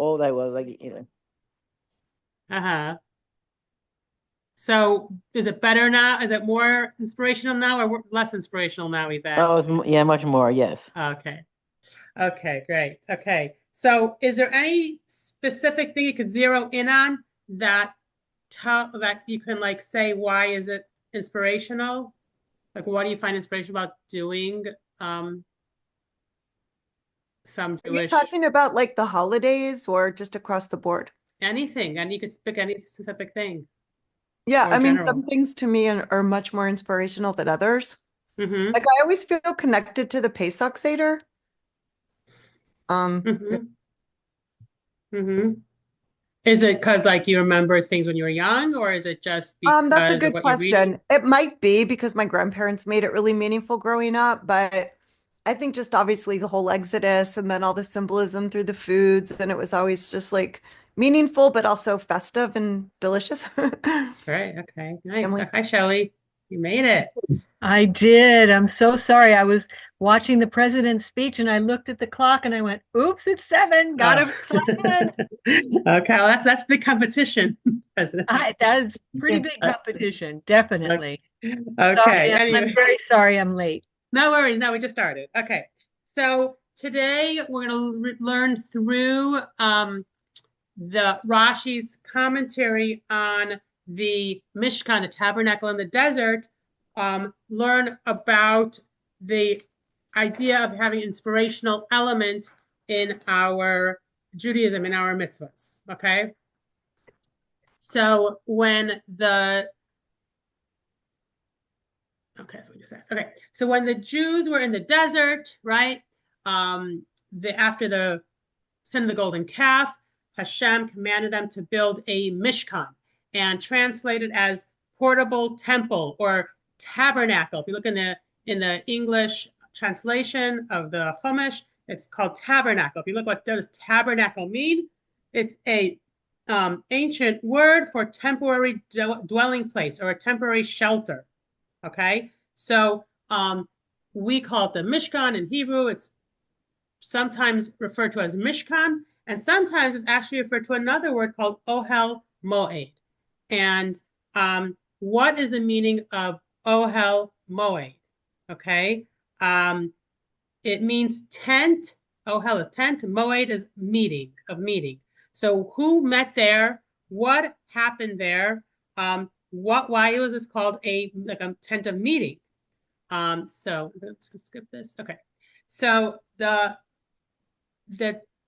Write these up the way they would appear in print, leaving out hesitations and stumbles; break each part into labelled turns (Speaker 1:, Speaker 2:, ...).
Speaker 1: old I was.
Speaker 2: Uh-huh. So is it better now? Is it more inspirational now or less inspirational now, Yvette?
Speaker 1: Oh, yeah, much more. Yes.
Speaker 2: Okay. Okay, great. Okay. So is there any specific thing you could zero in on that tell that you can like say why is it inspirational? Like what do you find inspiration about doing um some
Speaker 3: Are you
Speaker 2: Jewish
Speaker 3: talking about like the holidays or just across the board?
Speaker 2: anything? And you could pick any specific thing
Speaker 3: Yeah,
Speaker 2: or
Speaker 3: I mean, some
Speaker 2: general.
Speaker 3: things to me are much more inspirational than others.
Speaker 2: Mm-hmm.
Speaker 3: Like I always feel connected to the Pesach Seder. Yeah.
Speaker 2: Mm-hmm. Mm-hmm. Is it because like you remember things when you were young, or is it just
Speaker 3: That's a
Speaker 2: because of
Speaker 3: good
Speaker 2: what you're reading?
Speaker 3: question. It might be because my grandparents made it really meaningful growing up, but I think just obviously the whole Exodus and then all the symbolism through the foods, and it was always just like meaningful, but also festive and delicious.
Speaker 2: Right. Okay. Nice.
Speaker 3: Family.
Speaker 2: Hi, Shelley. You made it.
Speaker 4: I did. I'm so sorry. I was watching the president's speech and I looked at the clock and I went, oops, it's 7.
Speaker 2: Oh.
Speaker 4: Gotta sign in.
Speaker 2: Okay. Well, that's big competition, presidents.
Speaker 4: That is pretty big
Speaker 2: Uh,
Speaker 4: competition, definitely.
Speaker 2: Okay.
Speaker 4: Sorry, I'm
Speaker 2: Anyway,
Speaker 4: very sorry I'm late.
Speaker 2: no worries. No, we just started. Okay. So today we're going to learn through the Rashi's commentary on the Mishkan, the tabernacle in the desert, learn about the idea of having inspirational element in our Judaism, in our mitzvahs. Okay. So when the so we just asked. Okay, so when the Jews were in the desert, right? After the sin of the golden calf, Hashem commanded them to build a mishkan and translated as portable temple or tabernacle. If you look in the English translation of the Chumash, it's called tabernacle. If you look what does tabernacle mean, it's a ancient word for temporary dwelling place or a temporary shelter. Okay, so we call it the Mishkan in Hebrew. It's sometimes referred to as Mishkan, and sometimes it's actually referred to another word called Ohel Moed. And what is the meaning of Ohel Moed? Okay, it means tent. Ohel is tent. Moed is meeting of meeting. So who met there? What happened there? Why was this called a like a tent of meeting? So I'm just gonna skip this. Okay. So the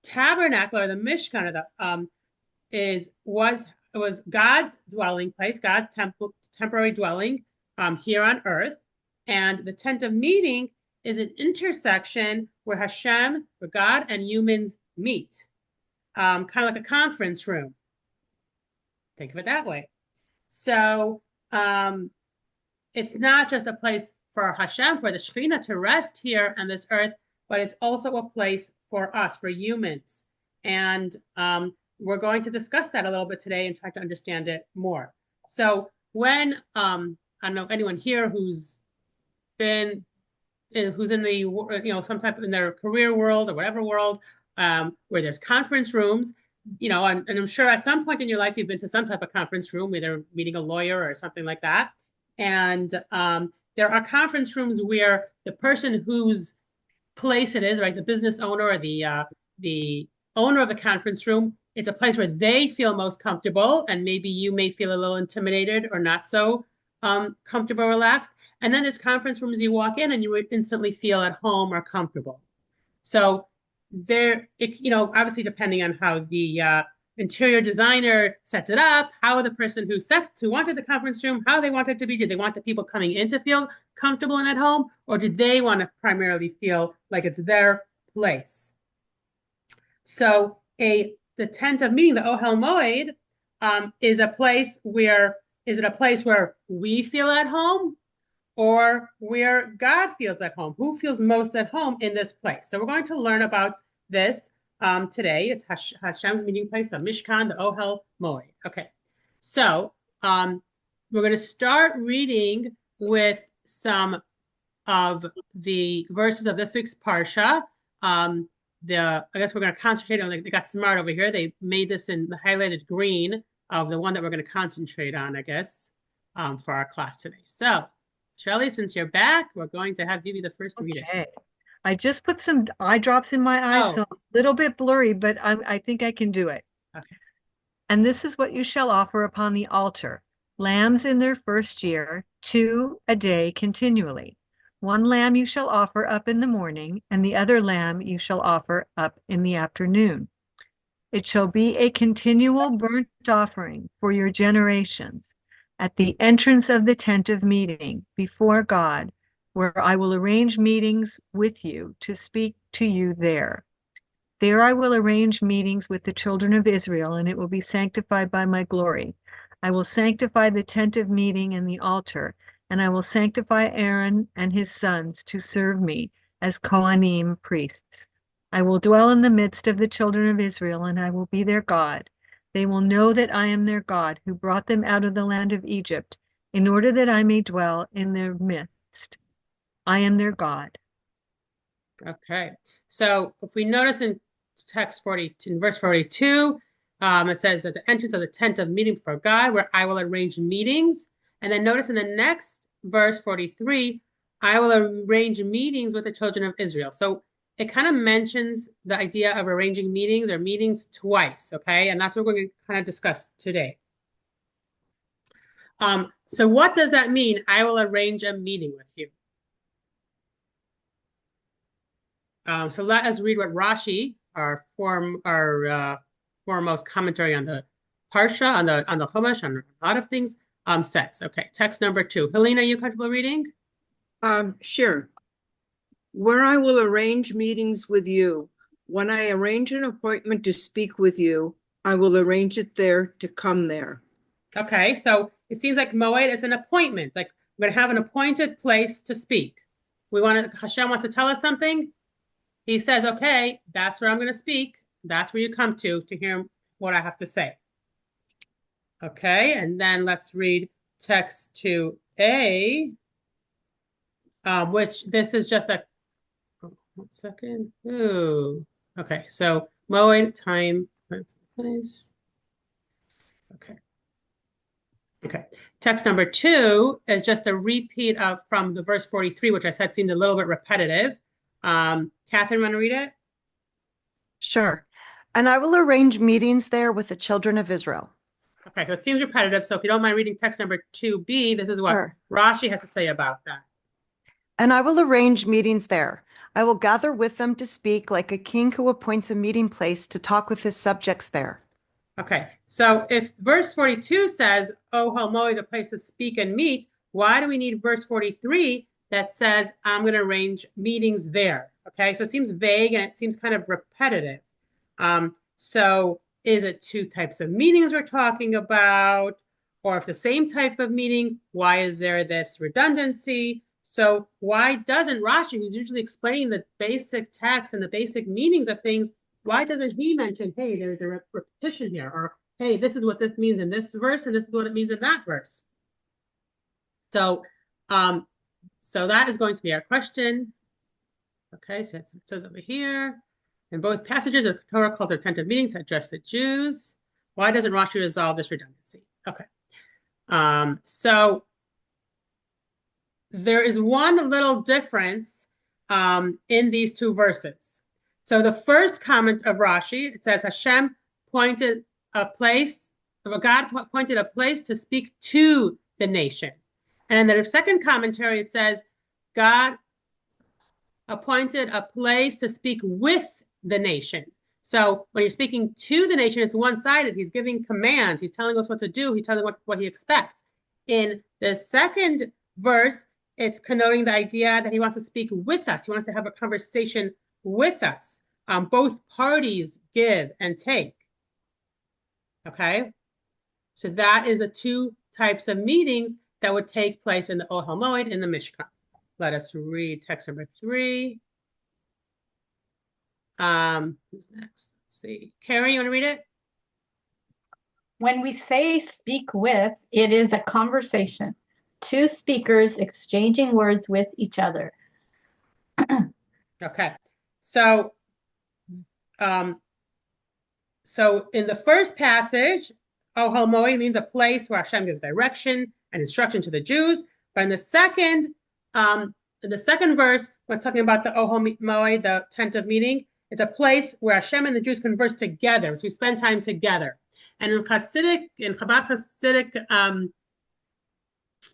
Speaker 2: tabernacle or the Mishkan or the was God's dwelling place, God's temporary dwelling here on earth. And the tent of meeting is an intersection where Hashem, where God and humans meet, kind of like a conference room. Think of it that way. So it's not just a place for Hashem, for the Shekhinah to rest here on this earth, but it's also a place for us, for humans. And we're going to discuss that a little bit today and try to understand it more. So when I don't know anyone here been who's in the some type of in their career world or whatever world where there's conference rooms, and I'm sure at some point in your life you've been to some type of conference room, either meeting a lawyer or something like that. And there are conference rooms where the person whose place it is, right, the business owner or the owner of the conference room, it's a place where they feel most comfortable, and maybe you may feel a little intimidated or not so comfortable, relaxed. And then there's conference rooms you walk in and you would instantly feel at home or comfortable. So obviously depending on how the interior designer sets it up, how the person who wanted the conference room, how they want it to be. Did they want the people coming in to feel comfortable and at home, or did they want to primarily feel like it's their place? So the tent of meeting, the Ohel Moed, is it a place where we feel at home or where God feels at home? Who feels most at home in this place? So we're going to learn about this today. It's Hashem's meeting place, the Mishkan, the Ohel Moed. Okay, so we're going to start reading with some of the verses of this week's Parsha. I guess we're going to concentrate on, like, they got smart over here. They made this in the highlighted green of the one that we're going to concentrate on, I guess, for our class today. So, Shelley, since you're back, we're going to have you be the first to read it.
Speaker 4: Okay. I just put some eye drops in my eyes,
Speaker 2: Oh,
Speaker 4: so I'm a little bit blurry, but I think I can do it.
Speaker 2: okay.
Speaker 4: And this is what you shall offer upon the altar: lambs in their first year, 2 a day continually. 1 lamb you shall offer up in the morning, and the other lamb you shall offer up in the afternoon. It shall be a continual burnt offering for your generations at the entrance of the tent of meeting before God, where I will arrange meetings with you to speak to you there. There I will arrange meetings with the children of Israel, and it will be sanctified by my glory. I will sanctify the tent of meeting and the altar, and I will sanctify Aaron and his sons to serve me as Kohanim priests. I will dwell in the midst of the children of Israel, and I will be their God. They will know that I am their God, who brought them out of the land of Egypt, in order that I may dwell in their midst. I am their God.
Speaker 2: Okay. So if we notice in verse 42, it says at the entrance of the tent of meeting for God, where I will arrange meetings. And then notice in the next verse 43, I will arrange meetings with the children of Israel. So it kind of mentions the idea of arranging meetings or meetings twice. Okay. And that's what we're going to kind of discuss today. So what does that mean? I will arrange a meeting with you. So let us read what Rashi, our foremost commentary on the Parsha, on the Chumash, on a lot of things, says. Okay, text number 2. Helena, are you comfortable reading?
Speaker 5: Sure. Where I will arrange meetings with you. When I arrange an appointment to speak with you, I will arrange it there to come there.
Speaker 2: Okay, so it seems like Moed is an appointment. Like we're going to have an appointed place to speak. Hashem wants to tell us something. He says, okay, that's where I'm going to speak. That's where you come to hear what I have to say. Okay, and then let's read text 2a, which this is just a, 1 second. Ooh, okay, so Moed, time, place. Okay. Okay. Text number 2 is just a repeat of from the verse 43, which I said seemed a little bit repetitive. Catherine, want to read it?
Speaker 3: Sure. And I will arrange meetings there with the children of Israel.
Speaker 2: Okay, so it seems repetitive. So if you don't mind reading text number 2b, this is what
Speaker 3: Sure.
Speaker 2: Rashi has to say about that.
Speaker 3: And I will arrange meetings there. I will gather with them to speak like a king who appoints a meeting place to talk with his subjects there.
Speaker 2: Okay, so if verse 42 says, oh, Homo is a place to speak and meet, why do we need verse 43 that says, I'm going to arrange meetings there? Okay, so it seems vague and it seems kind of repetitive. So is it 2 types of meetings we're talking about? Or if the same type of meeting, why is there this redundancy? So why doesn't Rashi, who's usually explaining the basic text and the basic meanings of things, why doesn't he mention, hey, there's a repetition here, or hey, this is what this means in this verse, and this is what it means in that verse? So, so that is going to be our question. Okay, so that's what it says over here. In both passages, the Torah calls a tent of meeting to address the Jews. Why doesn't Rashi resolve this redundancy? Okay, so there is one little difference in these 2 verses. So the first comment of Rashi, it says Hashem pointed a place, or God pointed a place to speak to the nation. And then the second commentary, it says God appointed a place to speak with the nation. So when you're speaking to the nation, it's one-sided. He's giving commands. He's telling us what to do. He's telling us what he expects. In the second verse, it's connoting the idea that he wants to speak with us. He wants to have a conversation with us. Both parties give and take. Okay? So that is the 2 types of meetings that would take place in the Ohel Moed in the Mishkan. Let us read text number 3. Who's next? Let's see. Carrie, you want to read it?
Speaker 6: When we say speak with, it is a conversation. 2 speakers exchanging words with each other.
Speaker 2: Okay. So So in the first passage, Ohel Moed means a place where Hashem gives direction and instruction to the Jews. But in the second verse, when it's talking about the Ohel Moed, the tent of meeting, it's a place where Hashem and the Jews converse together. So we spend time together. And in Chabad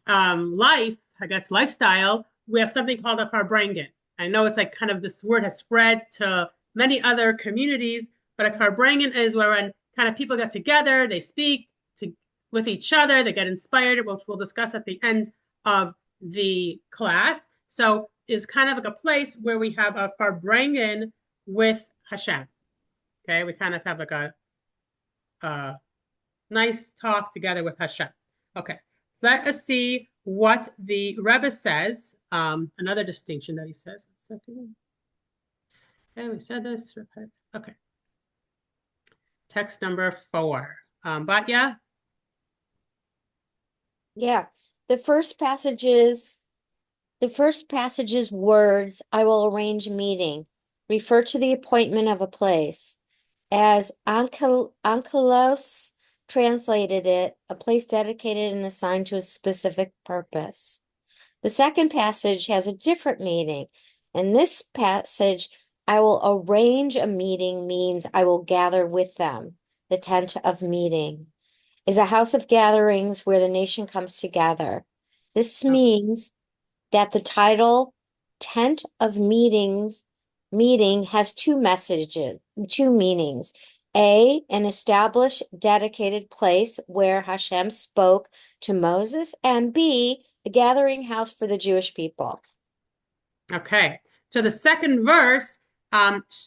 Speaker 2: Hasidic lifestyle, we have something called a farbrengen. I know it's like kind of this word has spread to many other communities, but a farbrengen is where when kind of people get together, they speak with each other, they get inspired, which we'll discuss at the end of the class. So it's kind of like a place where we have a farbrengen with Hashem. Okay, we kind of have like a nice talk together with Hashem. Okay, let us see what the Rebbe says. Another distinction that he says. 1 second. Okay, we said this. Okay. Text number 4. Batya?
Speaker 7: Yeah. The first passage's words, I will arrange a meeting, refer to the appointment of a place. As Onkelos translated it, a place dedicated and assigned to a specific purpose. The second passage has a different meaning. In this passage, I will arrange a meeting means I will gather with them. The tent of meeting is a house of gatherings where the nation comes together. This means that the title tent of meeting has two meanings. A, an established, dedicated place where Hashem spoke to Moses, and B, a gathering house for the Jewish people.
Speaker 2: Okay, so the second verse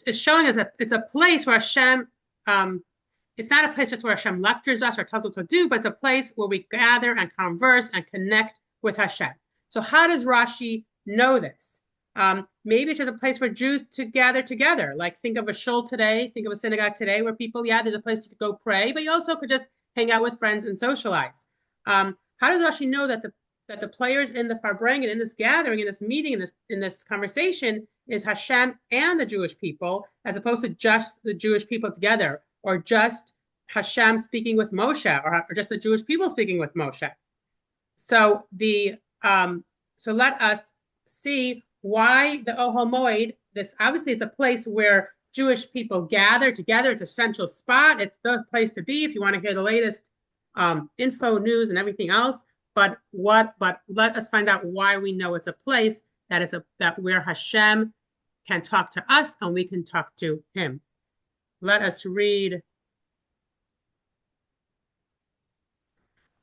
Speaker 2: is showing us that it's a place where Hashem, it's not a place just where Hashem lectures us or tells us what to do, but it's a place where we gather and converse and connect with Hashem. So how does Rashi know this? Maybe it's just a place for Jews to gather together. Like think of a shul today, think of a synagogue today where people, there's a place to go pray, but you also could just hang out with friends and socialize. How does Rashi know that the players in the farbrengen, in this gathering, in this meeting, in this conversation is Hashem and the Jewish people, as opposed to just the Jewish people together, or just Hashem speaking with Moshe, or just the Jewish people speaking with Moshe? So so let us see why the Ohel Moed, this obviously is a place where Jewish people gather together. It's a central spot. It's the place to be if you want to hear the latest info, news, and everything else. But let us find out why we know it's a place that where Hashem can talk to us and we can talk to him. Let us read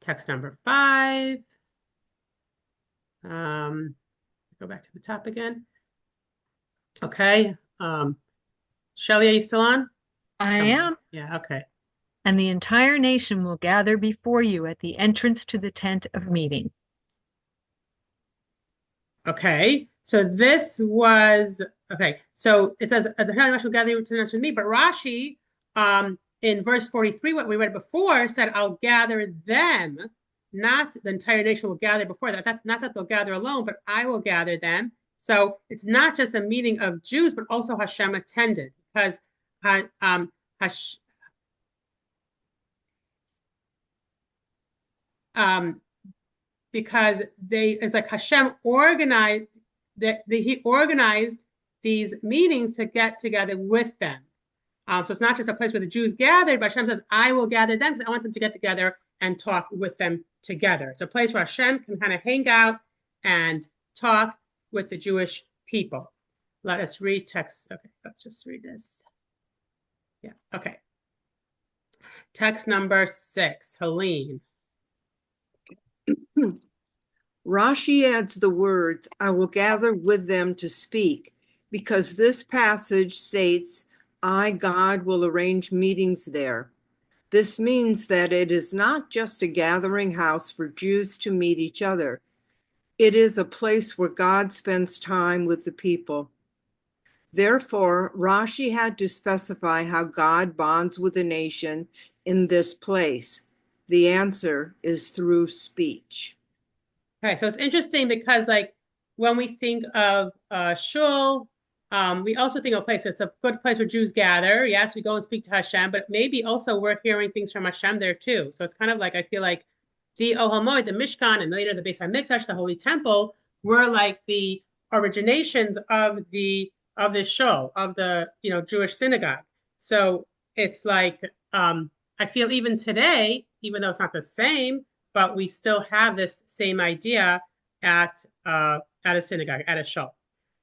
Speaker 2: text number 5. Go back to the top again. Okay. Shelley, are you still on?
Speaker 4: I am.
Speaker 2: Yeah, okay.
Speaker 4: And the entire nation will gather before you at the entrance to the tent of meeting.
Speaker 2: Okay. So this was, okay. So it says, the entire nation will gather to the tent of meeting, but Rashi, in verse 43, what we read before, said, I'll gather them. Not the entire nation will gather before that. Not that they'll gather alone, but I will gather them. So it's not just a meeting of Jews, but also Hashem attended, because it's like Hashem organized he organized these meetings to get together with them. So it's not just a place where the Jews gathered, but Hashem says, I will gather them because I want them to get together and talk with them together. It's a place where Hashem can kind of hang out and talk with the Jewish people. Let us read text. Okay, let's just read this. Yeah, okay. Text number 6, Helene.
Speaker 5: Rashi adds the words, I will gather with them to speak, because this passage states, I, God, will arrange meetings there. This means that it is not just a gathering house for Jews to meet each other. It is a place where God spends time with the people. Therefore, Rashi had to specify how God bonds with a nation in this place. The answer is through speech.
Speaker 2: Okay, so it's interesting because like when we think of shul, we also think of a place. It's a good place where Jews gather. Yes, we go and speak to Hashem, but maybe also we're hearing things from Hashem there too. So it's kind of like, I feel like the Ohel Moed, the Mishkan, and later the Beis HaMikdash, the Holy Temple, were like the originations of this show, of the Jewish synagogue. So it's like I feel even today, even though it's not the same, but we still have this same idea at a synagogue, at a shul.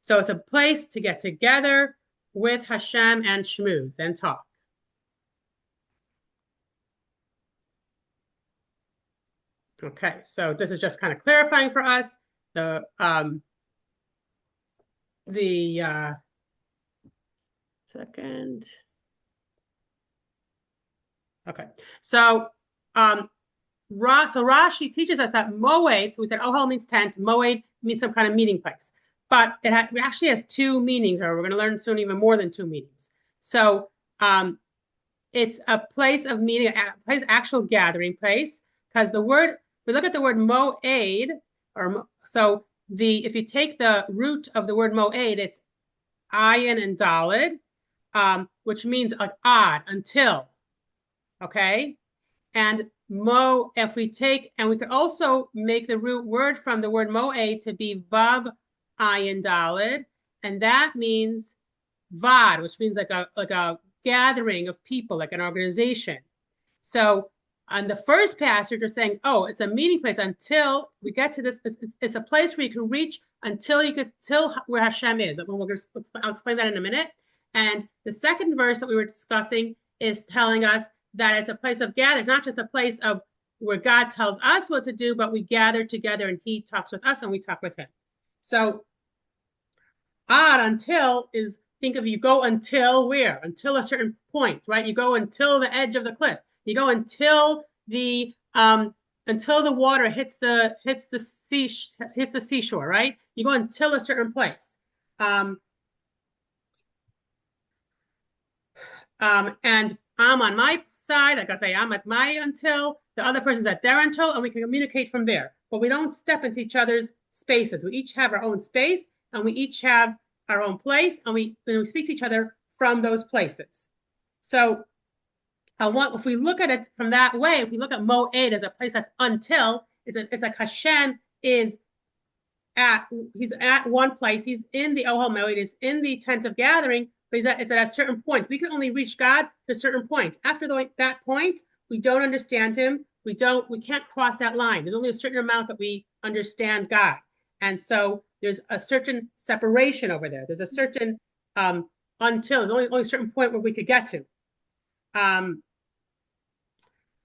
Speaker 2: So it's a place to get together with Hashem and shmooze and talk. Okay, so this is just kind of clarifying for us the second. Okay, so Rashi teaches us that moed, so we said ohel means tent, moed means some kind of meeting place. But it actually has two meanings, or we're going to learn soon even more than two meanings. So it's a place of meeting, a place, actual gathering place, because the word, we look at the word moed, or so if you take the root of the word moed, it's ayin and dalid, which means like odd, until, okay? And if we take, and we could also make the root word from the word moed to be vav ayin dalid, and that means vad, which means like a gathering of people, like an organization. So on the first passage, we're saying, oh, it's a meeting place until we get to this. It's a place where you can reach until where Hashem is. I'll explain that in a minute. And the second verse that we were discussing is telling us that it's a place of gathering, not just a place of where God tells us what to do, but we gather together and he talks with us and we talk with him. So until is, think of, you go until where? Until a certain point, right? You go until the edge of the cliff. You go until the water hits the seashore, right? You go until a certain place. And I'm on my side, like I say, I'm at my until, the other person's at their until, and we can communicate from there. But we don't step into each other's spaces. We each have our own space, and we each have our own place, and we speak to each other from those places. So if we look at it from that way, if we look at moed as a place that's until, it's like Hashem he's at one place, he's in the Ohel Moed, he's in the tent of gathering, but it's at a certain point. We can only reach God to a certain point. After that point, we don't understand him. We can't cross that line. There's only a certain amount that we understand God. And so there's a certain separation over there. There's a certain until, there's only a certain point where we could get to.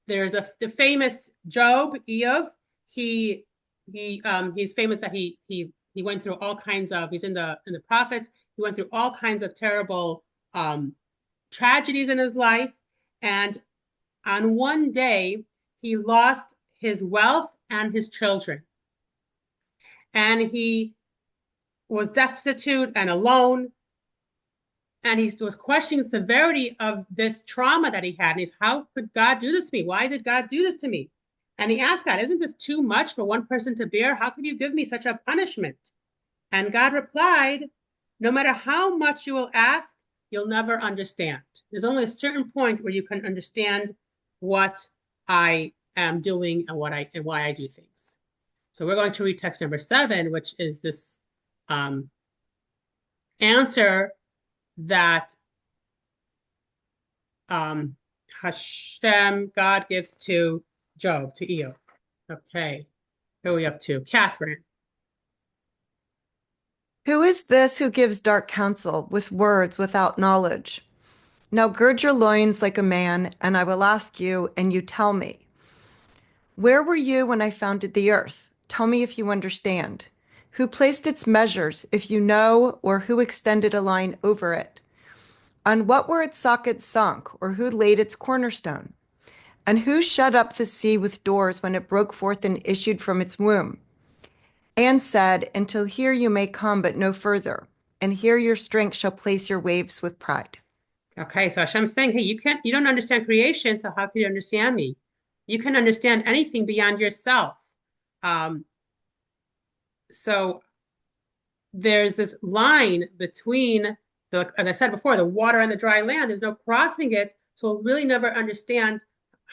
Speaker 2: There's the famous Job, Eov. He's famous that he went through all kinds of, he's in the prophets, he went through all kinds of terrible tragedies in his life. And on one day, he lost his wealth and his children. And he was destitute and alone. And he was questioning the severity of this trauma that he had. And he's, how could God do this to me? Why did God do this to me? And he asked God, isn't this too much for one person to bear? How could you give me such a punishment? And God replied, no matter how much you will ask, you'll never understand. There's only a certain point where you can understand what I am doing and why I do things. So we're going to read text number 7, which is this answer that Hashem, God, gives to Job, to Eov. Okay, who are we up to? Catherine.
Speaker 3: Who is this who gives dark counsel with words without knowledge? Now gird your loins like a man, and I will ask you, and you tell me. Where were you when I founded the earth? Tell me if you understand. Who placed its measures, if you know, or who extended a line over it? On what were its sockets sunk, or who laid its cornerstone? And who shut up the sea with doors when it broke forth and issued from its womb? And said, until here you may come, but no further, and here your strength shall place your waves with pride.
Speaker 2: Okay, so Hashem's saying, hey, you don't understand creation, so how can you understand me? You can understand anything beyond yourself. So there's this line between as I said before, the water and the dry land. There's no crossing it, so we'll really never understand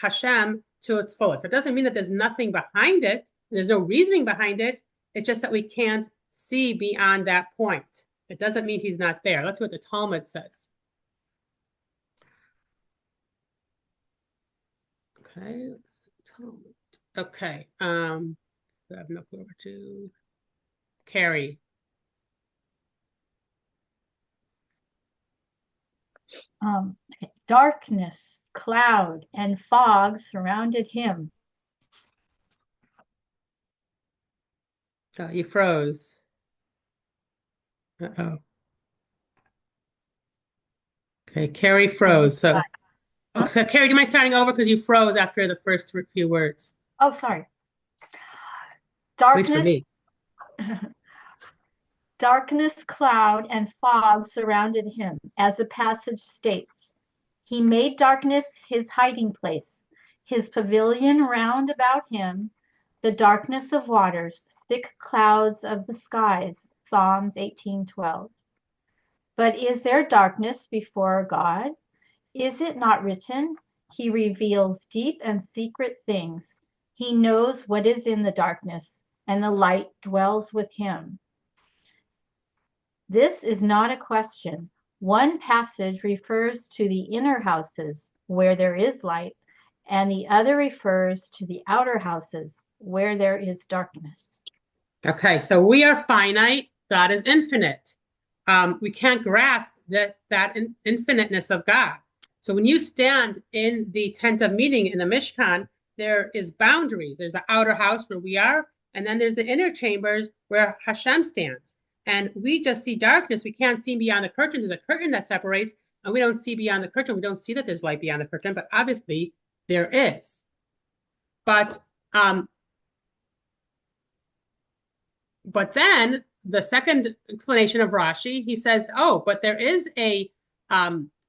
Speaker 2: Hashem to its fullest. It doesn't mean that there's nothing behind it. There's no reasoning behind it. It's just that we can't see beyond that point. It doesn't mean he's not there. That's what the Talmud says. Okay. Okay. I have no clue over to Carrie.
Speaker 6: Darkness, cloud, and fog surrounded him.
Speaker 2: Oh, you froze. Uh-oh. Okay, Carrie froze. So, so Carrie, do you mind starting over because you froze after the first few words?
Speaker 6: Oh, sorry.
Speaker 2: At least for
Speaker 6: Darkness,
Speaker 2: me.
Speaker 6: darkness, cloud, and fog surrounded him, as the passage states. He made darkness his hiding place, his pavilion round about him, the darkness of waters, thick clouds of the skies. Psalms 18:12. But is there darkness before God? Is it not written, He reveals deep and secret things. He knows what is in the darkness, and the light dwells with him. This is not a question. One passage refers to the inner houses where there is light, and the other refers to the outer houses where there is darkness.
Speaker 2: Okay, so we are finite. God is infinite. We can't grasp that infiniteness of God. So when you stand in the tent of meeting in the Mishkan, there is boundaries. There's the outer house where we are, and then there's the inner chambers where Hashem stands. And we just see darkness. We can't see beyond the curtain. There's a curtain that separates, and we don't see beyond the curtain. We don't see that there's light beyond the curtain, but obviously there is. But then the second explanation of Rashi, he says, oh, but there is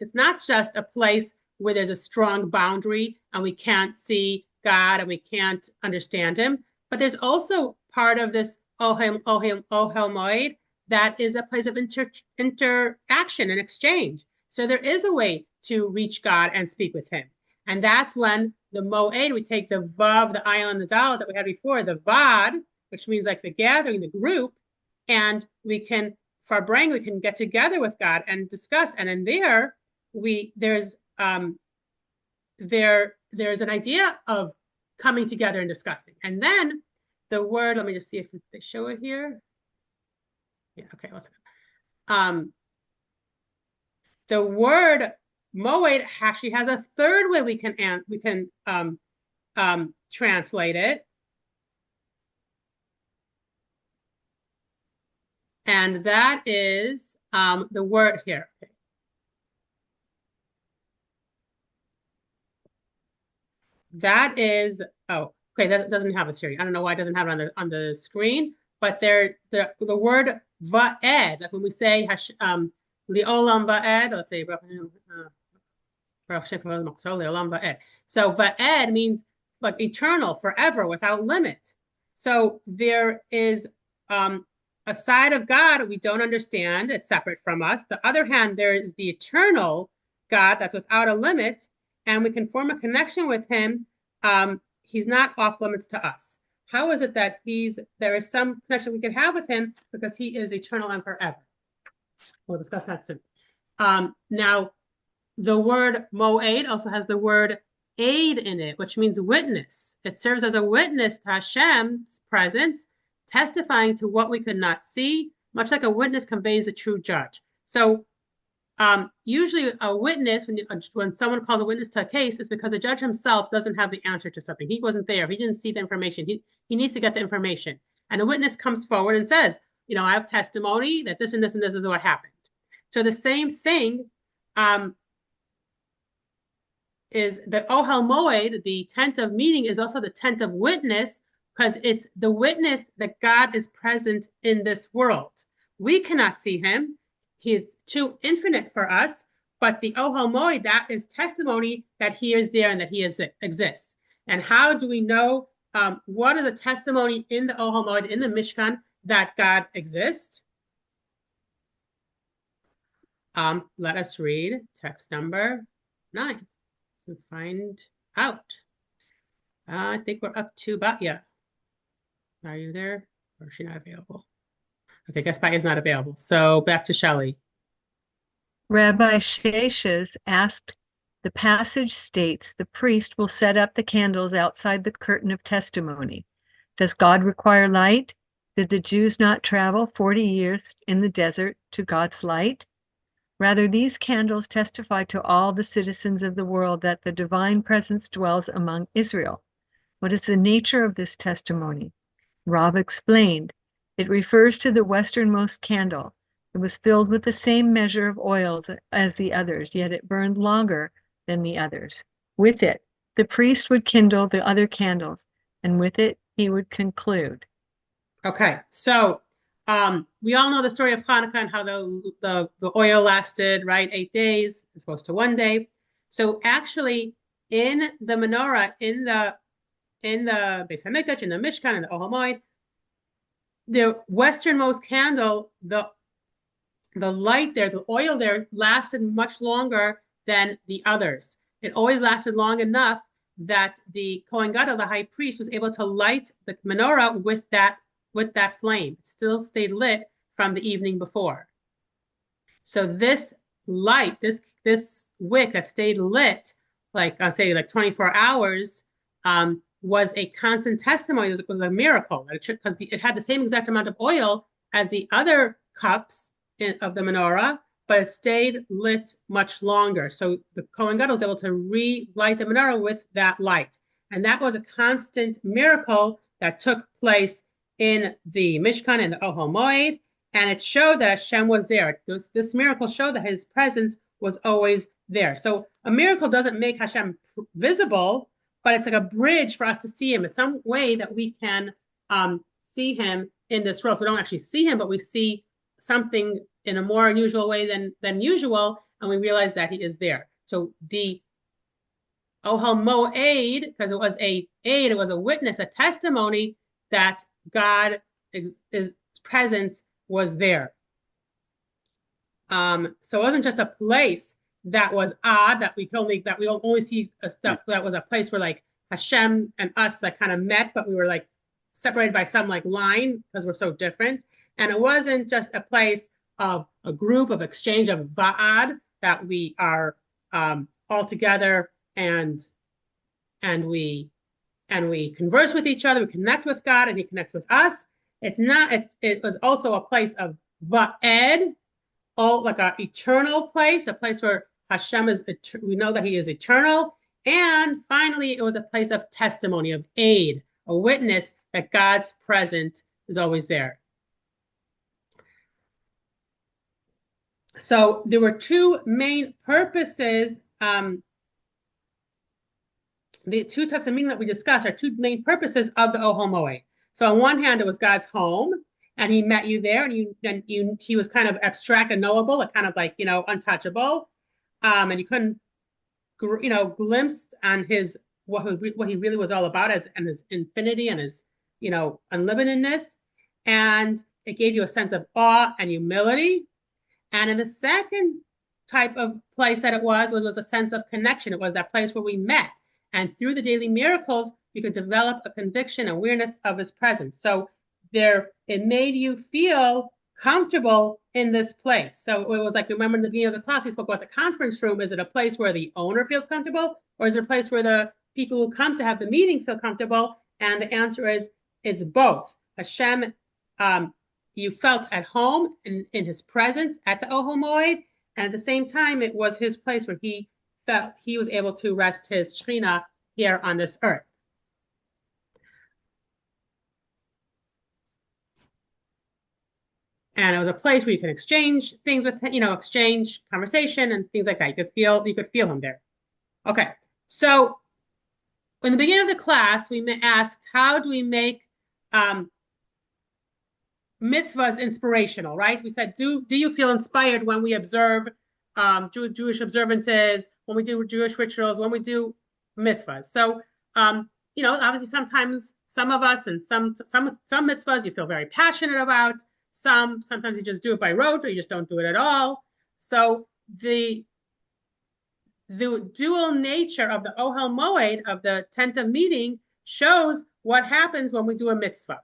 Speaker 2: it's not just a place where there's a strong boundary and we can't see God and we can't understand him, but there's also part of this Ohel Moed that is a place of interaction and exchange. So there is a way to reach God and speak with him. And that's when the Moed, we take the Vav, the Ayin, and the Dal that we had before, the Vad, which means like the gathering, the group, and we can, for our brain, we can get together with God and discuss. And in there, there's an idea of coming together and discussing. And then the word, let me just see if they show it here. Yeah, okay, let's go. The word moed actually has a third way we can translate it. And that is the word here. Okay. That is, oh, okay, that doesn't have this here. I don't know why it doesn't have it on the screen, but the word va'ed, like when we say li'olam va'ed, let's say li'olam va'ed. So va'ed means like eternal, forever, without limit. So there is a side of God we don't understand. It's separate from us. The other hand, there is the eternal God that's without a limit, and we can form a connection with him. He's not off limits to us. How is it that there is some connection we can have with him because he is eternal and forever? We'll discuss that soon. Now, the word moed also has the word aid in it, which means witness. It serves as a witness to Hashem's presence, testifying to what we could not see, much like a witness conveys a true judge. So usually a witness, when someone calls a witness to a case, is because the judge himself doesn't have the answer to something. He wasn't there. He didn't see the information. He needs to get the information. And the witness comes forward and says, I have testimony that this and this and this is what happened. So the same thing is the Ohel Moed, the tent of meeting, is also the tent of witness, because it's the witness that God is present in this world. We cannot see him. He is too infinite for us, but the Ohel Moed, that is testimony that he is there and that he exists. And how do we know what is a testimony in the Ohel Moed, in the Mishkan, that God exists? Let us read text number 9 to find out. I think we're up to Batya. Are you there? Or is she not available? Okay, I guess Batya's not available. So back to Shelley.
Speaker 4: Rabbi Sheshes asked, the passage states the priest will set up the candles outside the curtain of testimony. Does God require light? Did the Jews not travel 40 years in the desert to God's light? Rather, these candles testify to all the citizens of the world that the divine presence dwells among Israel. What is the nature of this testimony? Rav explained, it refers to the westernmost candle. It was filled with the same measure of oil as the others, yet it burned longer than the others. With it, the priest would kindle the other candles, and with it, he would conclude.
Speaker 2: Okay, so we all know the story of Hanukkah and how the oil lasted, right, 8 days as opposed to 1 day. So actually, in the menorah, in the Beis Hamikdash, in the Mishkan, in the Ohel Moed, the westernmost candle, the light there, the oil there lasted much longer than the others. It always lasted long enough that the Kohen Gadol, the high priest, was able to light the menorah with that flame. It still stayed lit from the evening before. So this light, this wick that stayed lit, like I'll say, like 24 hours, was a constant testimony. It was a miracle because it had the same exact amount of oil as the other cups of the menorah, but it stayed lit much longer. So the Kohen Gadol was able to relight the menorah with that light. And that was a constant miracle that took place in the Mishkan and the Ohel Moed. And it showed that Hashem was there. This miracle showed that his presence was always there. So a miracle doesn't make Hashem visible, but it's like a bridge for us to see him. It's some way that we can see him in this world. So we don't actually see him, but we see something in a more unusual way than usual, and we realize that he is there. So the Ohel Moed, because it was it was a witness, a testimony that God his presence was there. So it wasn't just a place that was odd that we only see that was a place where like Hashem and us like kind of met, but we were like separated by some like line because we're so different. And it wasn't just a place of a group of exchange of va'ad that we are all together and we converse with each other, we connect with God and he connects with us. It was also a place of va'ed, all like an eternal place, a place where Hashem we know that he is eternal. And finally, it was a place of testimony, of aid, a witness that God's presence is always there. So there were two main purposes. The two types of meaning that we discussed are two main purposes of the Ohel Moed. So on one hand, it was God's home, and he met you there, and he was kind of abstract and knowable, like kind of like, untouchable. And you couldn't, glimpse on what he really was all about and his infinity and his, unlimitedness. And it gave you a sense of awe and humility. And in the second type of place that it was a sense of connection. It was that place where we met. And through the daily miracles, you could develop a conviction, awareness of his presence. So it made you feel comfortable in this place. So it was like, remember in the beginning of the class, we spoke about the conference room. Is it a place where the owner feels comfortable? Or is it a place where the people who come to have the meeting feel comfortable? And the answer is, it's both. Hashem, you felt at home in his presence at the Ohel Moed, and at the same time, it was his place where he felt he was able to rest his Shekhinah here on this earth. And it was a place where you could exchange things with, exchange conversation and things like that. You could feel him there. Okay, so in the beginning of the class, we asked, how do we make mitzvahs inspirational, right? We said, do you feel inspired when we observe Jewish observances, when we do Jewish rituals, when we do mitzvahs? So, obviously sometimes some of us and some mitzvahs you feel very passionate about. Sometimes you just do it by rote or you just don't do it at all. So the dual nature of the Ohel Moed, of the tent of meeting, shows what happens when we do a mitzvah.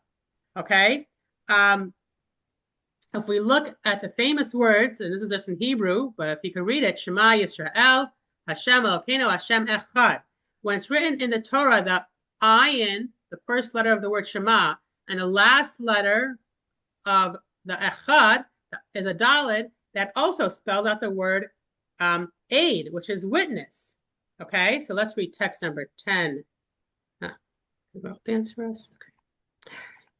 Speaker 2: Okay? If we look at the famous words, and this is just in Hebrew, but if you can read it, Shema Yisrael, Hashem Elokeinu, Hashem Echad. When it's written in the Torah, the ayin, the first letter of the word Shema, and the last letter of the Echad is a Daled, that also spells out the word aid, which is witness. Okay, so let's read text number 10. Dance for us.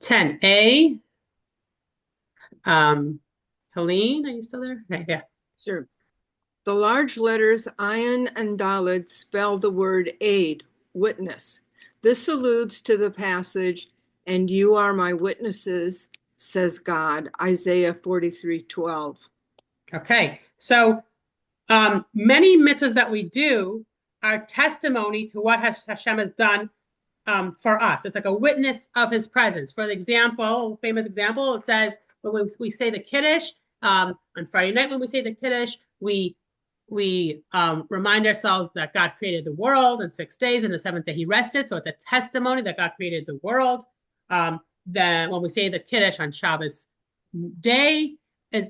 Speaker 2: Okay. 10a. Helene, are you still there? Okay, yeah.
Speaker 5: Sure. The large letters Ayin and Daled spell the word aid, witness. This alludes to the passage, "And you are my witnesses," says God, Isaiah 43:12.
Speaker 2: Okay, so many mitzvahs that we do are testimony to what Hashem has done for us. It's like a witness of his presence. For example, famous example, it says, when we say the Kiddush, on Friday night when we say the Kiddush, we remind ourselves that God created the world in 6 days, and the seventh day he rested. So it's a testimony that God created the world. Then when we say the Kiddush on Shabbos day,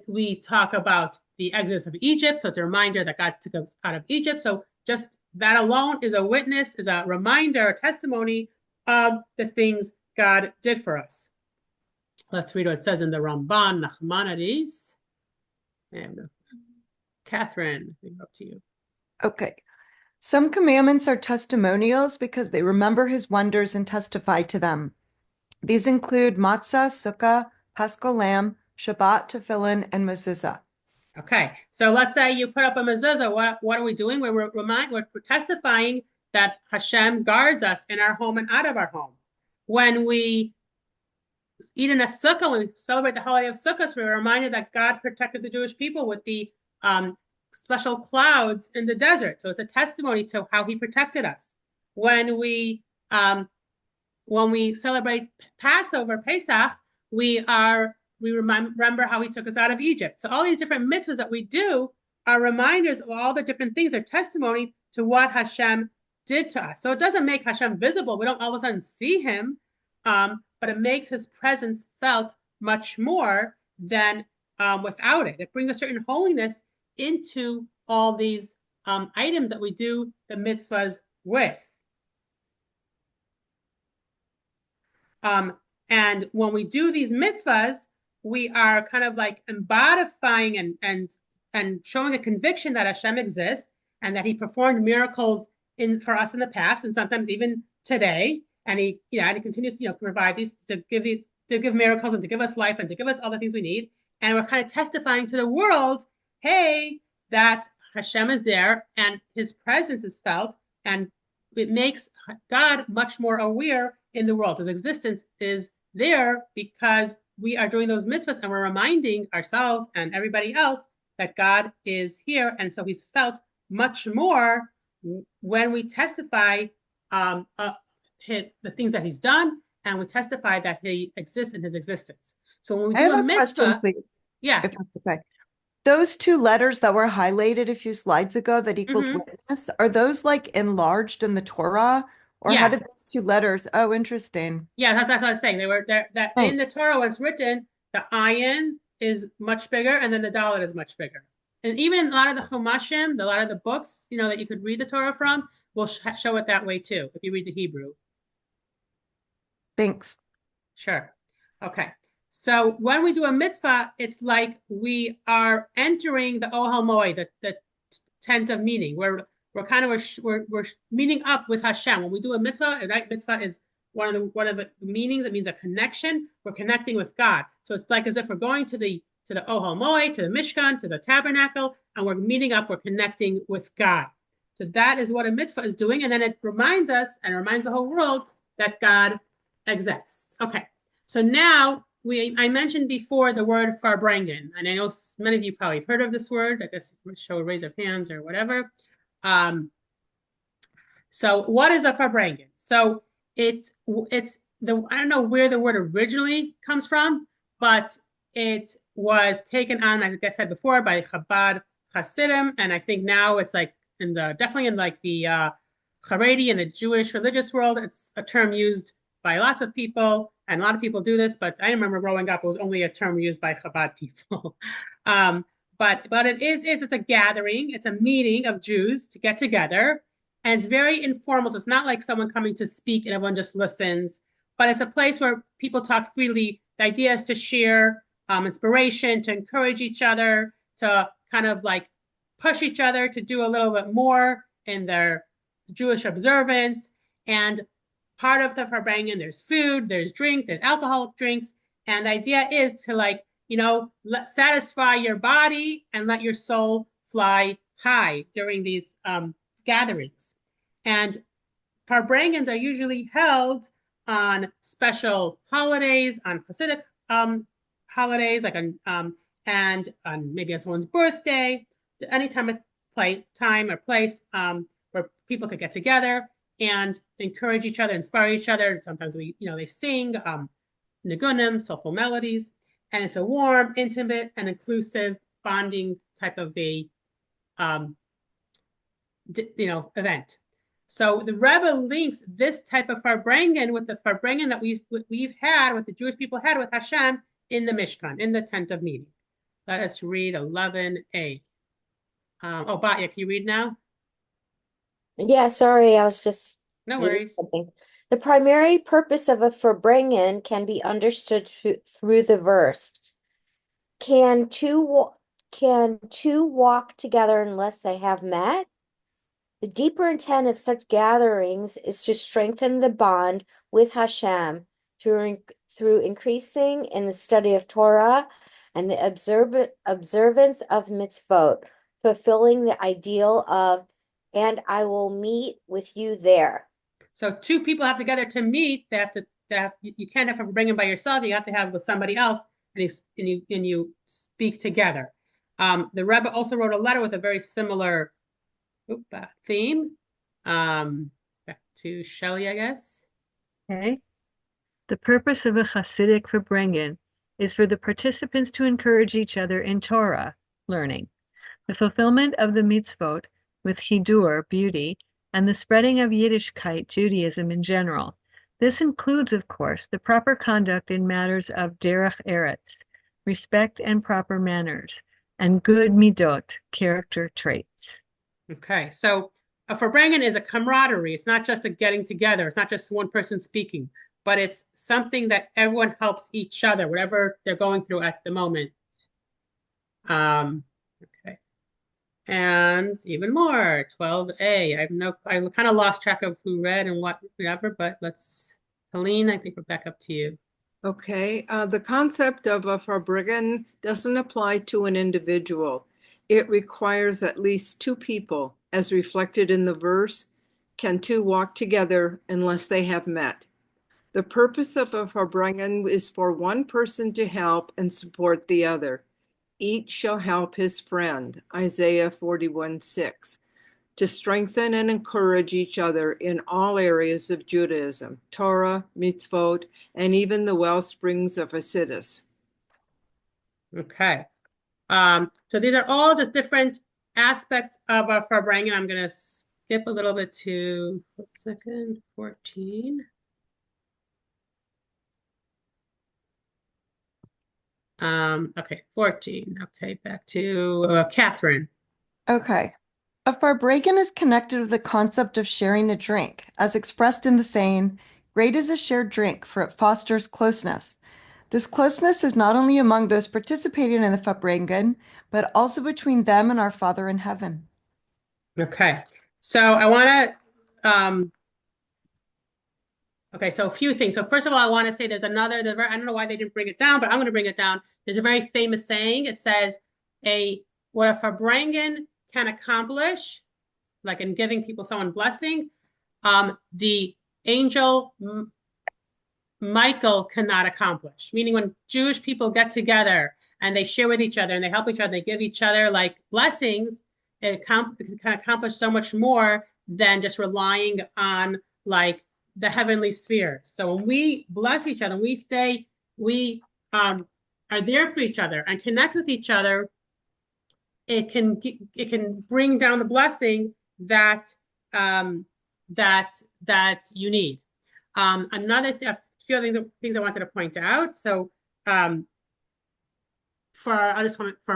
Speaker 2: we talk about the exodus of Egypt. So it's a reminder that God took us out of Egypt. So just that alone is a witness, is a reminder, a testimony of the things God did for us. Let's read what it says in the Ramban, Nachmanides. And Catherine, up to you.
Speaker 3: Okay. Some commandments are testimonials because they remember his wonders and testify to them. These include matzah, sukkah, paschal lamb, Shabbat, tefillin, and mezuzah.
Speaker 2: Okay, so let's say you put up a mezuzah. What are we doing? We're testifying that Hashem guards us in our home and out of our home. When we eat in a sukkah, when we celebrate the holiday of Sukkot, we're reminded that God protected the Jewish people with the special clouds in the desert. So it's a testimony to how he protected us. When we celebrate Passover, Pesach, we remember how he took us out of Egypt. So all these different mitzvahs that we do are reminders of all the different things, are testimony to what Hashem did to us. So it doesn't make Hashem visible. We don't all of a sudden see him, but it makes his presence felt much more than without it. It brings a certain holiness into all these items that we do the mitzvahs with. And when we do these mitzvahs, we are kind of like embodying and showing a conviction that Hashem exists and that he performed miracles for us in the past and sometimes even today. And he continues to provide these to give miracles and to give us life and to give us all the things we need. And we're kind of testifying to the world, hey, that Hashem is there and his presence is felt, and it makes God much more aware in the world. His existence is there because we are doing those mitzvahs and we're reminding ourselves and everybody else that God is here. And so he's felt much more when we testify the things that he's done, and we testify that he exists in his existence. So when we do a mitzvah,
Speaker 3: question,
Speaker 2: yeah.
Speaker 3: If that's okay. Those two letters that were highlighted a few slides ago that equaled witness, are those like enlarged in the Torah? Or how did those two letters? Oh, interesting.
Speaker 2: Yeah, that's what I was saying. They were there. That in the Torah, when it's written, the ayin is much bigger, and then the dalet is much bigger. And even a lot of the Chumashim, a lot of the books, that you could read the Torah from, will show it that way too, if you read the Hebrew.
Speaker 3: Thanks.
Speaker 2: Sure. Okay. So when we do a mitzvah, it's like we are entering the Ohel Moed, the tent of meeting. We're meeting up with Hashem. When we do a mitzvah, right? Mitzvah is one of the meanings. It means a connection. We're connecting with God. So it's like as if we're going to the Ohel Moed, to the Mishkan, to the tabernacle, and we're meeting up. We're connecting with God. So that is what a mitzvah is doing, and then it reminds us and reminds the whole world that God exists. Okay. So now I mentioned before the word farbrengen, and I know many of you probably heard of this word. I guess show a raise of hands or whatever. So what is a farbrengen? So it's I don't know where the word originally comes from, but it was taken on, like I said before, by Chabad Hasidim, and I think now it's like definitely in like the Haredi and the Jewish religious world, it's a term used by lots of people, and a lot of people do this, but I remember growing up, it was only a term used by Chabad people. But it's a gathering, it's a meeting of Jews to get together, and it's very informal. So it's not like someone coming to speak and everyone just listens, but it's a place where people talk freely. The idea is to share inspiration, to encourage each other, to kind of like push each other to do a little bit more in their Jewish observance. And part of the Farbrengen, there's food, there's drink, there's alcoholic drinks. And the idea is to like, satisfy your body and let your soul fly high during these gatherings. And Farbrengens are usually held on special holidays, on Hasidic holidays, like and on maybe on someone's birthday, any time of time or place where people could get together and encourage each other, inspire each other. Sometimes they sing nigunim, soulful melodies, and it's a warm, intimate, and inclusive bonding type of a event. So the Rebbe links this type of Farbrengen with the Farbrengen that we've had, what the Jewish people had with Hashem in the Mishkan, in the tent of meeting. Let us read 11a. Batya, can you read now?
Speaker 7: Yeah, sorry, I was just
Speaker 2: No
Speaker 7: reading
Speaker 2: worries.
Speaker 7: something. The primary purpose of a Farbrengen can be understood through the verse. Can two walk together unless they have met? The deeper intent of such gatherings is to strengthen the bond with Hashem through increasing in the study of Torah and the observance of mitzvot, fulfilling the ideal of, and I will meet with you there.
Speaker 2: So two people have to gather to meet. You can't have to bring them by yourself. You have to have with somebody else, and you speak together. The Rebbe also wrote a letter with a very similar theme. Back to Shelley, I guess.
Speaker 4: Okay. The purpose of a Hasidic Farbrengen is for the participants to encourage each other in Torah learning, the fulfillment of the mitzvot with hidur, beauty, and the spreading of Yiddishkeit, Judaism in general. This includes, of course, the proper conduct in matters of derech eretz, respect and proper manners, and good midot, character traits.
Speaker 2: Okay, so a Farbrengen is a camaraderie. It's not just a getting together. It's not just one person speaking, but it's something that everyone helps each other, whatever they're going through at the moment. Okay. And even more, 12a. I kind of lost track of who read and whatever, but Helene, I think we're back up to you.
Speaker 5: Okay, the concept of a Farbrengen doesn't apply to an individual. It requires at least two people, as reflected in the verse, can two walk together unless they have met. The purpose of a Farbrengen is for one person to help and support the other. Each shall help his friend, Isaiah 41:6, to strengthen and encourage each other in all areas of Judaism, Torah, mitzvot, and even the well springs of Hasidus.
Speaker 2: Okay. So these are all just different aspects of a Farbrengen. I'm going to skip a little bit to 14. Okay, 14. Okay, back to Catherine.
Speaker 3: Okay. A Farbrengen is connected with the concept of sharing a drink, as expressed in the saying, "Great is a shared drink, for it fosters closeness." This closeness is not only among those participating in the Farbrengen, but also between them and our Father in heaven.
Speaker 2: Okay, so I want to, okay, so a few things. So first of all, I want to say I don't know why they didn't bring it down, but I'm going to bring it down. There's a very famous saying. It says, what a Farbrengen can accomplish, like in giving people someone blessing, the angel Michael cannot accomplish. Meaning when Jewish people get together and they share with each other and they help each other, they give each other like blessings, it can accomplish so much more than just relying on like the heavenly sphere. So when we bless each other, we say we are there for each other and connect with each other, it can bring down the blessing that that you need. A few other things I wanted to point out. So for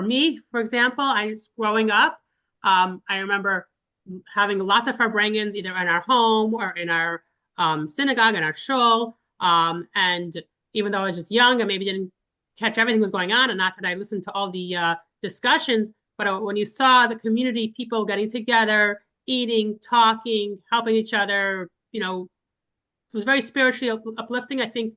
Speaker 2: me, for example, I was growing up, I remember having lots of farbrengans either in our home or in our synagogue, in our shul. And even though I was just young and maybe didn't catch everything that was going on, and not that I listened to all the discussions, but when you saw the community people getting together, eating, talking, helping each other, it was very spiritually uplifting. I think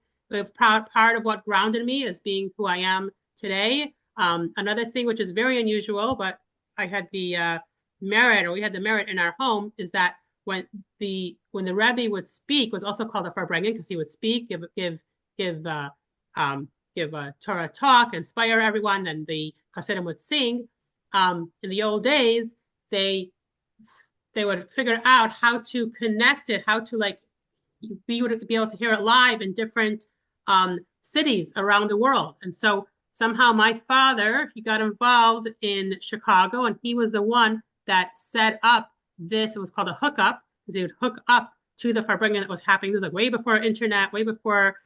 Speaker 2: part of what grounded me as being who I am today. Another thing which is very unusual, but I had the merit, or we had the merit in our home, is that when the Rebbe would speak, was also called a farbrengen, because he would speak, give a Torah talk, inspire everyone. Then the Hasidim would sing. In the old days, they would figure out how to connect it, how to be able to hear it live in different cities around the world. And so somehow my father, he got involved in Chicago, and he was the one that set up this. It was called a hookup, because he would hook up to the farbrengen that was happening. This was way before internet, way before,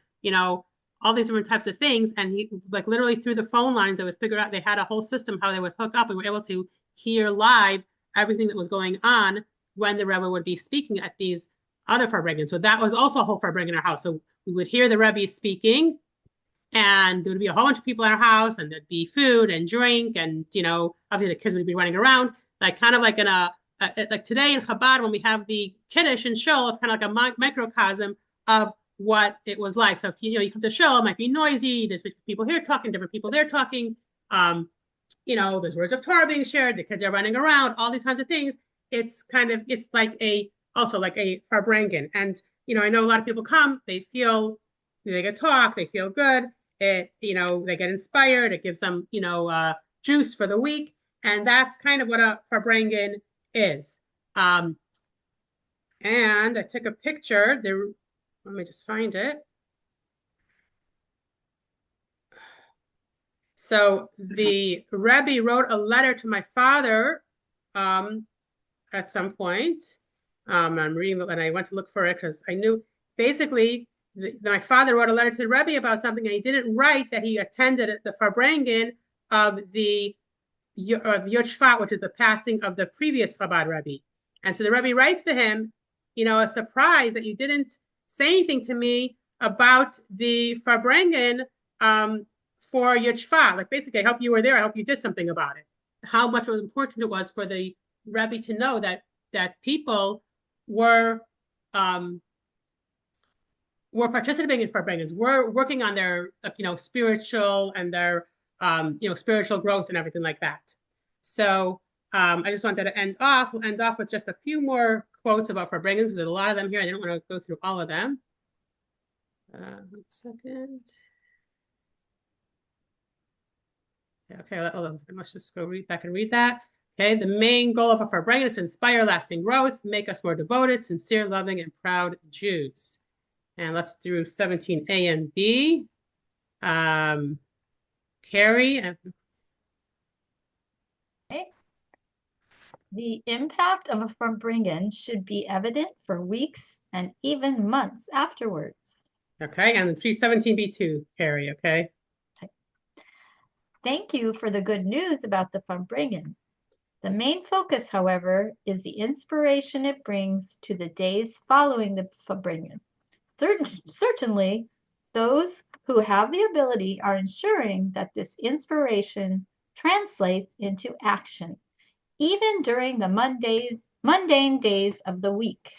Speaker 2: all these different types of things. And he literally through the phone lines, they would figure out, they had a whole system how they would hook up, and were able to hear live everything that was going on when the Rebbe would be speaking at these other farbrengen. So that was also a whole farbrengen in our house. So we would hear the Rebbe speaking, and there would be a whole bunch of people in our house, and there'd be food and drink, and obviously the kids would be running around, kind of like in like today in Chabad when we have the Kiddush and Shul, it's kind of like a microcosm of what it was like. So if you come to Shul, it might be noisy. There's people here talking, different people there talking. There's words of Torah being shared. The kids are running around. All these kinds of things. It's like a farbrengen. And I know a lot of people come. They get talk. They feel good. They get inspired. It gives them juice for the week. And that's kind of what a farbrengen is. And I took a picture there. Let me just find it. So the Rebbe wrote a letter to my father at some point. I'm reading it, and I went to look for it because I knew basically my father wrote a letter to the Rebbe about something, and he didn't write that he attended the farbrengen of the Yod Shvat, which is the passing of the previous Chabad Rebbe. And so the Rebbe writes to him, a surprise that you didn't say anything to me about the farbrengen for Yod Shvat. Basically, I hope you were there. I hope you did something about it. How much important it was for the Rebbe to know that people were participating in farbrengens, were working on their spiritual and their spiritual growth and everything like that. So I just wanted to end off. We'll end off with just a few more quotes about farbrengens, because there's a lot of them here. I didn't want to go through all of them. 1 second. Okay, let's just go back and read that. Okay, the main goal of a farbrengen is to inspire lasting growth, make us more devoted, sincere, loving, and proud Jews. And let's do 17A and B. Carrie.
Speaker 6: Okay. The impact of a farbrengen should be evident for weeks and even months afterwards.
Speaker 2: Okay, and 17B2, Carrie, okay?
Speaker 6: Thank you for the good news about the farbrengen. The main focus, however, is the inspiration it brings to the days following the farbrengen. Certainly, those who have the ability are ensuring that this inspiration translates into action, even during the mundane days of the week.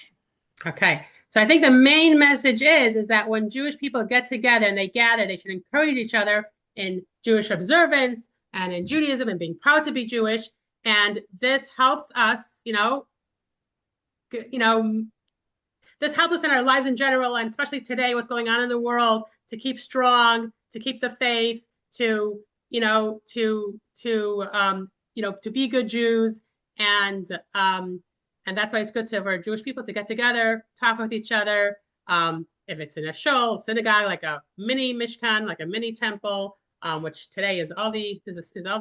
Speaker 2: Okay, so I think the main message is that when Jewish people get together and they gather, they should encourage each other in Jewish observance and in Judaism and being proud to be Jewish. And this helps us, this helps us in our lives in general, and especially today, what's going on in the world, to keep strong, to keep the faith, to be good Jews. And that's why it's good for Jewish people to get together, talk with each other. If it's in a shul, synagogue, like a mini mishkan, like a mini temple, which today is all the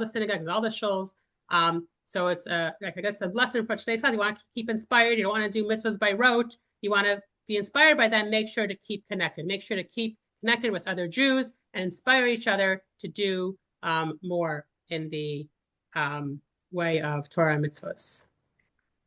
Speaker 2: synagogues, all the shuls. So it's like I guess the lesson for today's class, you want to keep inspired. You don't want to do mitzvahs by rote. You want to be inspired by them. Make sure to keep connected. Make sure to keep connected with other Jews and inspire each other to do more in the way of Torah mitzvahs.